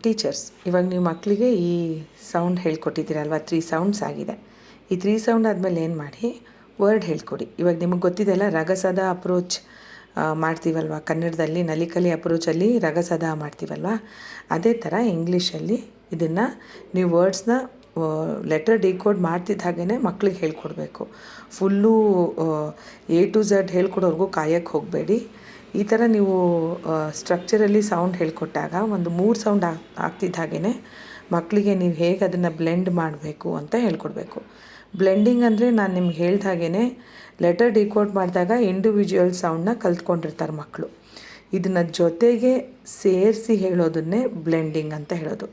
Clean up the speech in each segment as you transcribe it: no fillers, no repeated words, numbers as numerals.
Teachers, ಇವಾಗ ನೀವು ಮಕ್ಕಳಿಗೆ ಈ ಸೌಂಡ್ ಹೇಳ್ಕೊಟ್ಟಿದ್ದೀರಲ್ವ, 3 ಸೌಂಡ್ಸ್ ಆಗಿದೆ. ಈ 3 ಸೌಂಡ್ ಆದಮೇಲೆ ಏನು ಮಾಡಿ, ವರ್ಡ್ ಹೇಳ್ಕೊಡಿ. ಇವಾಗ ನಿಮಗೆ ಗೊತ್ತಿದೆಯಲ್ಲ, ರಗಸದ ಅಪ್ರೋಚ್ ಮಾಡ್ತೀವಲ್ವ ಕನ್ನಡದಲ್ಲಿ, ನಲಿಕಲಿ ಅಪ್ರೋಚಲ್ಲಿ ರಗಸದ ಮಾಡ್ತೀವಲ್ವ, ಅದೇ ಥರ ಇಂಗ್ಲೀಷಲ್ಲಿ ಇದನ್ನು ನೀವು ವರ್ಡ್ಸ್ನ ಲೆಟರ್ ಡಿಕೋಡ್ ಮಾಡ್ತಿದ್ದ ಹಾಗೇ ಮಕ್ಳಿಗೆ ಹೇಳ್ಕೊಡ್ಬೇಕು. ಫುಲ್ಲು A to Z ಹೇಳ್ಕೊಡೋರ್ಗೂ ಕಾಯಕ್ಕೆ ಹೋಗಬೇಡಿ. ಈ ಥರ ನೀವು ಸ್ಟ್ರಕ್ಚರಲ್ಲಿ ಸೌಂಡ್ ಹೇಳ್ಕೊಟ್ಟಾಗ ಒಂದು 3 ಸೌಂಡ್ ಆಗ್ತಿದ್ದ ಹಾಗೇ ಮಕ್ಕಳಿಗೆ ನೀವು ಹೇಗೆ ಅದನ್ನು ಬ್ಲೆಂಡ್ ಮಾಡಬೇಕು ಅಂತ ಹೇಳ್ಕೊಡ್ಬೇಕು. ಬ್ಲೆಂಡಿಂಗ್ ಅಂದರೆ ನಾನು ನಿಮ್ಗೆ ಹೇಳ್ದ ಹಾಗೇ ಲೆಟರ್ ಡಿಕೋಡ್ ಮಾಡಿದಾಗ ಇಂಡಿವಿಜುವಲ್ ಸೌಂಡನ್ನ ಕಲ್ತ್ಕೊಂಡಿರ್ತಾರೆ ಮಕ್ಕಳು. ಇದನ್ನು ಜೊತೆಗೆ ಸೇರಿಸಿ ಹೇಳೋದನ್ನೇ ಬ್ಲೆಂಡಿಂಗ್ ಅಂತ ಹೇಳೋದು.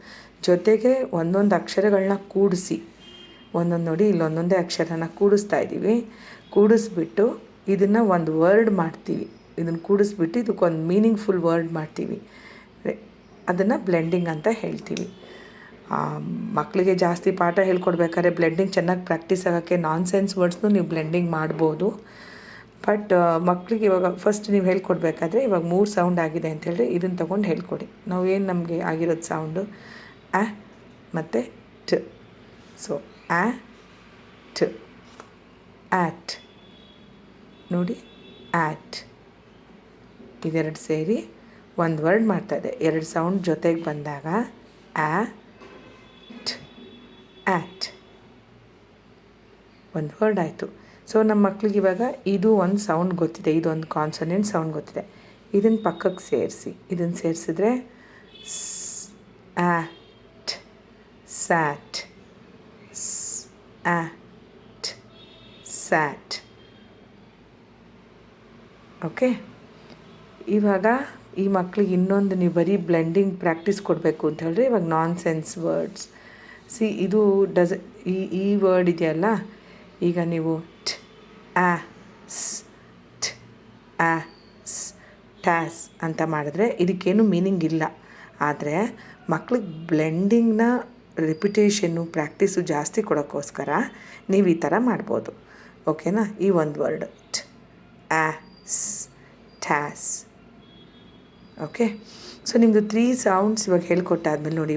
ಜೊತೆಗೆ ಒಂದೊಂದು ಅಕ್ಷರಗಳನ್ನ ಕೂಡಿಸಿ, ಒಂದೊಂದು ನೋಡಿ ಇಲ್ಲಿ ಒಂದೊಂದೇ ಅಕ್ಷರನ ಕೂಡಿಸ್ತಾ ಇದ್ದೀವಿ, ಕೂಡಿಸ್ಬಿಟ್ಟು ಇದನ್ನು ಒಂದು ವರ್ಡ್ ಮಾಡ್ತೀವಿ. ಇದನ್ನು ಕೂಡಿಸ್ಬಿಟ್ಟು ಇದಕ್ಕೊಂದು ಮೀನಿಂಗ್ಫುಲ್ ವರ್ಡ್ ಮಾಡ್ತೀವಿ, ಅದನ್ನು ಬ್ಲೆಂಡಿಂಗ್ ಅಂತ ಹೇಳ್ತೀವಿ. ಮಕ್ಕಳಿಗೆ ಜಾಸ್ತಿ ಪಾಠ ಹೇಳ್ಕೊಡ್ಬೇಕಾದ್ರೆ ಬ್ಲೆಂಡಿಂಗ್ ಚೆನ್ನಾಗಿ ಪ್ರಾಕ್ಟೀಸ್ ಆಗೋಕ್ಕೆ ನಾನ್ಸೆನ್ಸ್ ವರ್ಡ್ಸ್ನು ನೀವು ಬ್ಲೆಂಡಿಂಗ್ ಮಾಡ್ಬೋದು. ಬಟ್ ಮಕ್ಕಳಿಗೆ ಇವಾಗ ಫಸ್ಟ್ ನೀವು ಹೇಳ್ಕೊಡ್ಬೇಕಾದ್ರೆ ಇವಾಗ 3 ಸೌಂಡ್ ಆಗಿದೆ ಅಂತ ಹೇಳಿದ್ರೆ ಇದನ್ನು ತೊಗೊಂಡು ಹೇಳ್ಕೊಡಿ. ನಾವು ಏನು ನಮಗೆ ಆಗಿರೋದು ಸೌಂಡು ಆ ಮತ್ತು ಟ್. ಸೊ ಆ ಟ್, ಆಟ್ ನೋಡಿ, ಆಟ್ ಇದೆರಡು ಸೇರಿ ಒಂದು ವರ್ಡ್ ಮಾಡ್ತಾಯಿದೆ. 2 ಸೌಂಡ್ ಜೊತೆಗೆ ಬಂದಾಗ ಆ ಟ್, ಆಟ್ ಒಂದು ವರ್ಡ್ ಆಯಿತು. ಸೊ ನಮ್ಮ ಮಕ್ಳಿಗೆ ಇವಾಗ ಇದು ಒಂದು ಸೌಂಡ್ ಗೊತ್ತಿದೆ, ಇದೊಂದು ಕಾನ್ಸನೆಂಟ್ ಸೌಂಡ್ ಗೊತ್ತಿದೆ. ಇದನ್ನು ಪಕ್ಕಕ್ಕೆ ಸೇರಿಸಿ, ಇದನ್ನು ಸೇರಿಸಿದ್ರೆ ಆಟ್, ಸ್ಯಾಟ್, ಆಟ್, ಸ್ಯಾಟ್. ಓಕೆ, ಇವಾಗ ಈ ಮಕ್ಳಿಗೆ ಇನ್ನೊಂದು ನೀವು ಬರೀ ಬ್ಲೆಂಡಿಂಗ್ ಪ್ರಾಕ್ಟೀಸ್ ಕೊಡಬೇಕು ಅಂತ ಹೇಳಿದ್ರೆ ಇವಾಗ ನಾನ್ಸೆನ್ಸ್ ವರ್ಡ್ಸ್. ಇದು ಈ ವರ್ಡ್ ಇದೆಯಲ್ಲ, ಈಗ ನೀವು ಟ್, ಆ, ಸ್, ಟ್, ಆ, ಸ್, ಟ್ಯಾಸ್ ಅಂತ ಮಾಡಿದ್ರೆ ಇದಕ್ಕೇನು ಮೀನಿಂಗ್ ಇಲ್ಲ. ಆದರೆ ಮಕ್ಳಿಗೆ ಬ್ಲೆಂಡಿಂಗ್ನ ರಿಪಿಟೇಷನ್ನು ಪ್ರಾಕ್ಟೀಸು ಜಾಸ್ತಿ ಕೊಡೋಕ್ಕೋಸ್ಕರ ನೀವು ಈ ಥರ ಮಾಡ್ಬೋದು. ಓಕೆನಾ? ಈ ಒಂದು ವರ್ಡ್ ಟ್, ಆ, ಸ್, ಟ್ಯಾಸ್. ಓಕೆ, ಸೊ ನಿಮ್ಮದು 3 ಸೌಂಡ್ಸ್ ಇವಾಗ ಹೇಳ್ಕೊಟ್ಟಾದ್ಮೇಲೆ ನೋಡಿ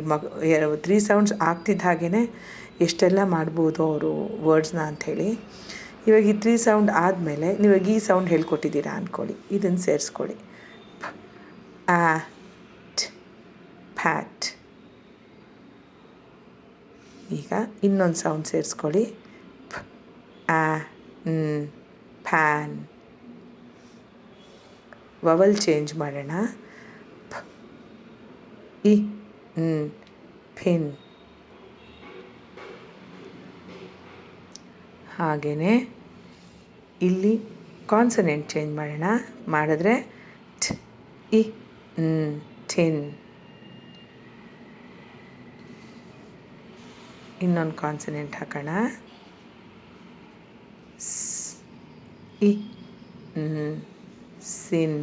3 ಸೌಂಡ್ಸ್ ಆಗ್ತಿದ್ದ ಹಾಗೇ ಎಷ್ಟೆಲ್ಲ ಮಾಡ್ಬೋದು ಅವರು ವರ್ಡ್ಸ್ನ ಅಂಥೇಳಿ. ಇವಾಗ ಈ 3 ಸೌಂಡ್ ಆದಮೇಲೆ ನೀವಾಗ ಈ ಸೌಂಡ್ ಹೇಳ್ಕೊಟ್ಟಿದ್ದೀರಾ ಅಂದ್ಕೊಳ್ಳಿ, ಇದನ್ನು ಸೇರಿಸ್ಕೊಳ್ಳಿ. ಟ್, ಪ್ಯಾಟ್. ಈಗ ಇನ್ನೊಂದು ಸೌಂಡ್ ಸೇರಿಸ್ಕೊಳ್ಳಿ, ಪ್ಯಾನ್. ವವಲ್ ಚೇಂಜ್ ಮಾಡೋಣ, ಇ, ಪಿನ್. ಹಾಗೆಯೇ ಇಲ್ಲಿ ಕಾನ್ಸನೆಂಟ್ ಚೇಂಜ್ ಮಾಡೋಣ, ಮಾಡಿದ್ರೆ ಟ್, ಇ, ಟಿನ್. ಇನ್ನೊಂದು ಕಾನ್ಸನೆಂಟ್ ಹಾಕೋಣ, ಸ್, ಇ, ಸಿನ್.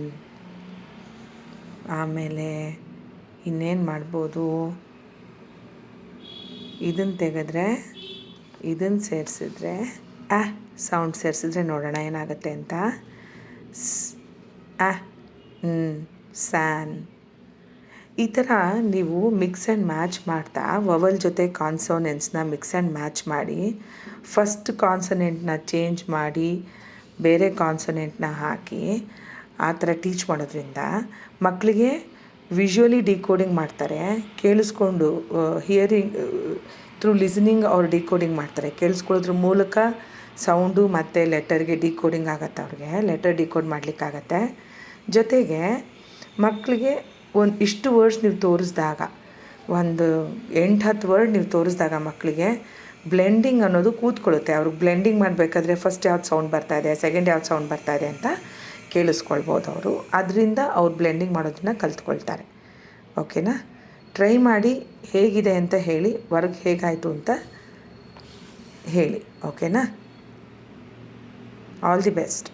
ಆಮೇಲೆ ಇನ್ನೇನು ಮಾಡ್ಬೋದು, ಇದನ್ನು ತೆಗೆದ್ರೆ ಇದನ್ನು ಸೇರಿಸಿದ್ರೆ ಸೌಂಡ್ ಸೇರಿಸಿದ್ರೆ ನೋಡೋಣ ಏನಾಗುತ್ತೆ ಅಂತ. ಸ್, ಸ್ಯಾನ್. ಈ ಥರ ನೀವು ಮಿಕ್ಸ್ ಆ್ಯಂಡ್ ಮ್ಯಾಚ್ ಮಾಡ್ತಾ ವವಲ್ ಜೊತೆ ಕಾನ್ಸೋನೆಂಟ್ಸ್ನ ಮಿಕ್ಸ್ ಆ್ಯಂಡ್ ಮ್ಯಾಚ್ ಮಾಡಿ ಫಸ್ಟ್ ಕಾನ್ಸನೆಂಟ್ನ ಚೇಂಜ್ ಮಾಡಿ ಬೇರೆ ಕಾನ್ಸನೆಂಟ್ನ ಹಾಕಿ ಆ ಥರ ಟೀಚ್ ಮಾಡೋದ್ರಿಂದ ಮಕ್ಕಳಿಗೆ ವಿಜುವಲಿ ಡಿಕೋಡಿಂಗ್ ಮಾಡ್ತಾರೆ, ಕೇಳಿಸ್ಕೊಂಡು ಹಿಯರಿಂಗ್ ಥ್ರೂ ಲಿಸನಿಂಗ್ ಅವ್ರು ಡಿಕೋಡಿಂಗ್ ಮಾಡ್ತಾರೆ. ಕೇಳಿಸ್ಕೊಳ್ಳೋದ್ರ ಮೂಲಕ ಸೌಂಡು ಮತ್ತು ಲೆಟರ್ಗೆ ಡಿಕೋಡಿಂಗ್ ಆಗುತ್ತೆ, ಅವ್ರಿಗೆ ಲೆಟರ್ ಡಿಕೋಡ್ ಮಾಡಲಿಕ್ಕಾಗತ್ತೆ. ಜೊತೆಗೆ ಮಕ್ಕಳಿಗೆ ಇಷ್ಟು ವರ್ಡ್ಸ್ ನೀವು ತೋರಿಸಿದಾಗ, ಒಂದು 8-10 ವರ್ಡ್ ನೀವು ತೋರಿಸಿದಾಗ ಮಕ್ಕಳಿಗೆ ಬ್ಲೆಂಡಿಂಗ್ ಅನ್ನೋದು ಕೂತ್ಕೊಳ್ಳುತ್ತೆ. ಅವ್ರಿಗೆ ಬ್ಲೆಂಡಿಂಗ್ ಮಾಡಬೇಕಾದ್ರೆ ಫಸ್ಟ್ ಯಾವ್ದು ಸೌಂಡ್ ಬರ್ತಾಯಿದೆ, ಸೆಕೆಂಡ್ ಯಾವ್ದು ಸೌಂಡ್ ಬರ್ತಾಯಿದೆ ಅಂತ ಕೇಳಿಸ್ಕೊಳ್ಬೋದು ಅವರು. ಅದರಿಂದ ಅವ್ರು ಬ್ಲೆಂಡಿಂಗ್ ಮಾಡೋದನ್ನ ಕಲ್ತ್ಕೊಳ್ತಾರೆ. ಓಕೆನಾ? ಟ್ರೈ ಮಾಡಿ ಹೇಗಿದೆ ಅಂತ ಹೇಳಿ, ವರ್ಕ್ ಹೇಗಾಯಿತು ಅಂತ ಹೇಳಿ. ಓಕೆನಾ? All the best.